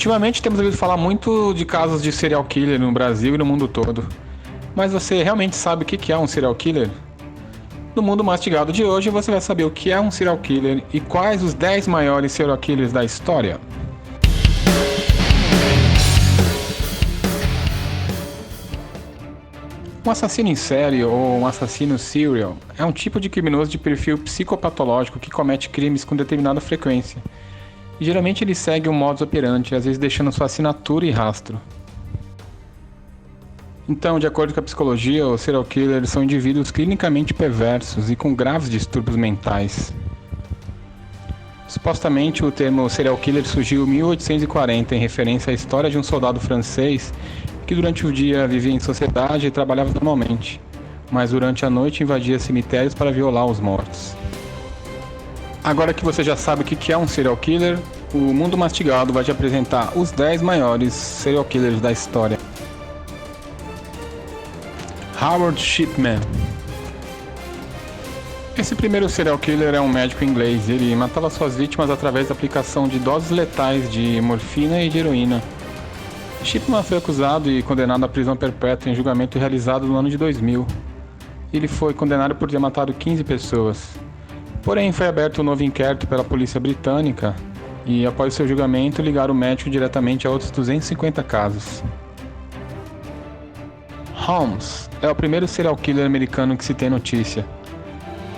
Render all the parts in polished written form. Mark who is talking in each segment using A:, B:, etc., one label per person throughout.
A: Ultimamente temos ouvido falar muito de casos de serial killer no Brasil e no mundo todo. Mas você realmente sabe o que é um serial killer? No Mundo Mastigado de hoje você vai saber o que é um serial killer e quais os 10 maiores serial killers da história. Um assassino em série ou um assassino serial é um tipo de criminoso de perfil psicopatológico que comete crimes com determinada frequência. E geralmente ele segue um modus operandi, às vezes deixando sua assinatura e rastro. Então, de acordo com a psicologia, os serial killers são indivíduos clinicamente perversos e com graves distúrbios mentais. Supostamente, o termo serial killer surgiu em 1840 em referência à história de um soldado francês que durante o dia vivia em sociedade e trabalhava normalmente, mas durante a noite invadia cemitérios para violar os mortos. Agora que você já sabe o que é um serial killer, o Mundo Mastigado vai te apresentar os 10 maiores serial killers da história. Howard Shipman. Esse primeiro serial killer é um médico inglês. Ele matava suas vítimas através da aplicação de doses letais de morfina e de heroína. Shipman foi acusado e condenado à prisão perpétua em julgamento realizado no ano de 2000. Ele foi condenado por ter matado 15 pessoas. Porém, foi aberto um novo inquérito pela polícia britânica e, após seu julgamento, ligaram o médico diretamente a outros 250 casos. Holmes é o primeiro serial killer americano que se tem notícia.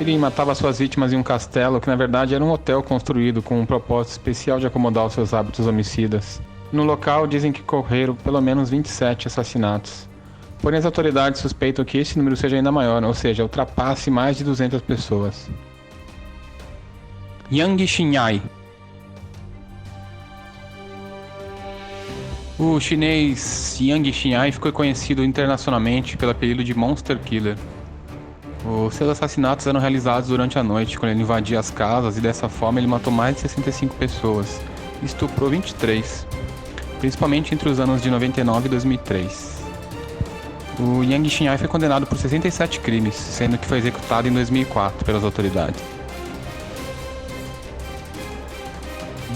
A: Ele matava suas vítimas em um castelo que na verdade era um hotel construído com um propósito especial de acomodar os seus hábitos homicidas. No local dizem que ocorreram pelo menos 27 assassinatos. Porém as autoridades suspeitam que esse número seja ainda maior, ou seja, ultrapasse mais de 200 pessoas. Yang Xinyai. O chinês Yang Xinyai ficou conhecido internacionalmente pelo apelido de Monster Killer. Os seus assassinatos eram realizados durante a noite, quando ele invadia as casas, e dessa forma ele matou mais de 65 pessoas e estuprou 23, principalmente entre os anos de 99 e 2003. O Yang Xinyai foi condenado por 67 crimes, sendo que foi executado em 2004 pelas autoridades.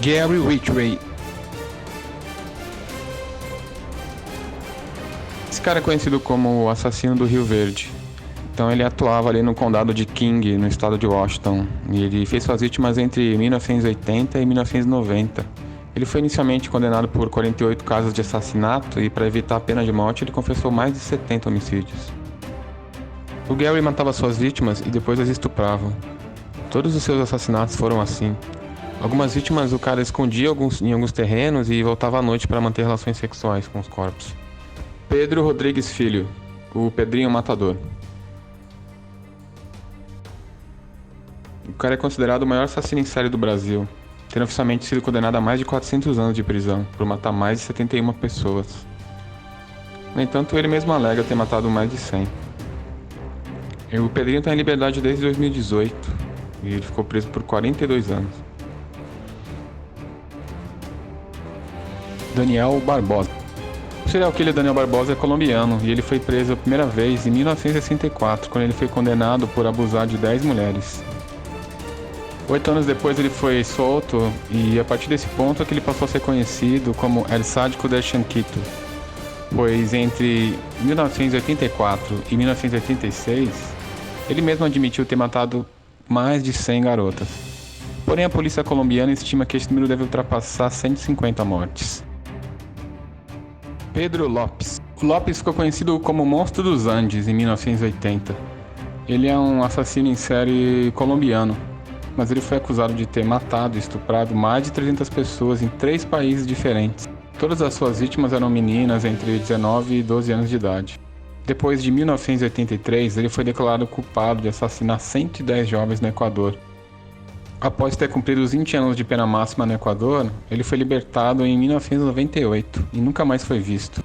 A: Gary Ridgway. Esse cara é conhecido como o assassino do Rio Verde. Então ele atuava ali no condado de King, no estado de Washington, e ele fez suas vítimas entre 1980 e 1990. Ele foi inicialmente condenado por 48 casos de assassinato e, para evitar a pena de morte, ele confessou mais de 70 homicídios. O Gary matava suas vítimas e depois as estuprava. Todos os seus assassinatos foram assim. Algumas vítimas o cara escondia em alguns terrenos e voltava à noite para manter relações sexuais com os corpos. Pedro Rodrigues Filho, o Pedrinho Matador. O cara é considerado o maior assassino em série do Brasil, tendo oficialmente sido condenado a mais de 400 anos de prisão por matar mais de 71 pessoas. No entanto, ele mesmo alega ter matado mais de 100. O Pedrinho está em liberdade desde 2018 e ele ficou preso por 42 anos. Daniel Barbosa. O serial killer Daniel Barbosa é colombiano e ele foi preso a primeira vez em 1964, quando ele foi condenado por abusar de 10 mulheres. 8 anos depois ele foi solto e a partir desse ponto é que ele passou a ser conhecido como El Sádico del Chanquito, pois entre 1984 e 1986 ele mesmo admitiu ter matado mais de 100 garotas. Porém a polícia colombiana estima que esse número deve ultrapassar 150 mortes. Pedro Lopes. O Lopes ficou conhecido como Monstro dos Andes em 1980. Ele é um assassino em série colombiano, mas ele foi acusado de ter matado e estuprado mais de 300 pessoas em 3 países diferentes. Todas as suas vítimas eram meninas entre 19 e 12 anos de idade. Depois de 1983, ele foi declarado culpado de assassinar 110 jovens no Equador. Após ter cumprido os 20 anos de pena máxima no Equador, ele foi libertado em 1998 e nunca mais foi visto.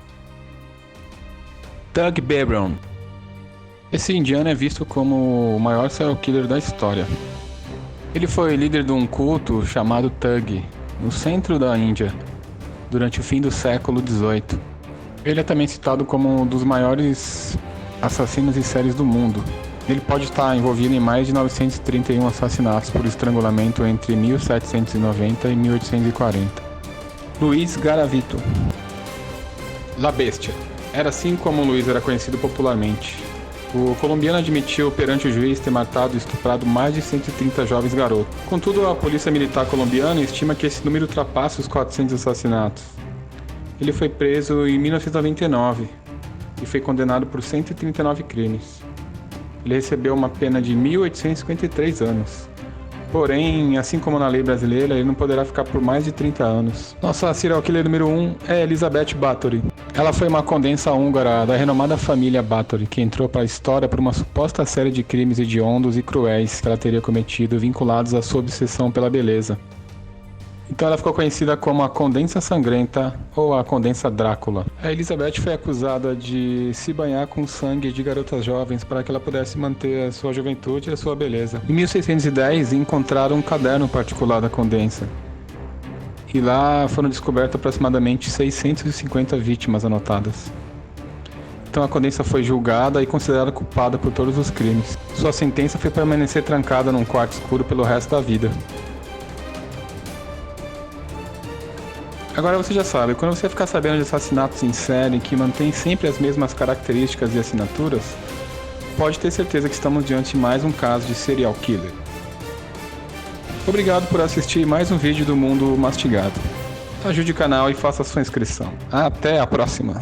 A: Doug Bebron. Esse indiano é visto como o maior serial killer da história. Ele foi líder de um culto chamado Thug, no centro da Índia, durante o fim do século XVIII. Ele é também citado como um dos maiores assassinos em séries do mundo. Ele pode estar envolvido em mais de 931 assassinatos por estrangulamento entre 1790 e 1840. Luiz Garavito. La Bestia. Era assim como Luiz era conhecido popularmente. O colombiano admitiu perante o juiz ter matado e estuprado mais de 130 jovens garotos. Contudo, a polícia militar colombiana estima que esse número ultrapassa os 400 assassinatos. Ele foi preso em 1999 e foi condenado por 139 crimes. Ele recebeu uma pena de 1.853 anos. Porém, assim como na lei brasileira, ele não poderá ficar por mais de 30 anos. Nossa serial killer número 1 é Elizabeth Báthory. Ela foi uma condensa húngara da renomada família Báthory, que entrou para a história por uma suposta série de crimes hediondos e cruéis que ela teria cometido vinculados à sua obsessão pela beleza. Então ela ficou conhecida como a Condensa Sangrenta ou a Condensa Drácula. A Elizabeth foi acusada de se banhar com sangue de garotas jovens para que ela pudesse manter a sua juventude e a sua beleza. Em 1610 encontraram um caderno particular da Condensa. E lá foram descobertas aproximadamente 650 vítimas anotadas. Então a Condensa foi julgada e considerada culpada por todos os crimes. Sua sentença foi permanecer trancada num quarto escuro pelo resto da vida. Agora você já sabe, quando você ficar sabendo de assassinatos em série que mantêm sempre as mesmas características e assinaturas, pode ter certeza que estamos diante de mais um caso de serial killer. Obrigado por assistir mais um vídeo do Mundo Mastigado. Ajude o canal e faça sua inscrição. Até a próxima!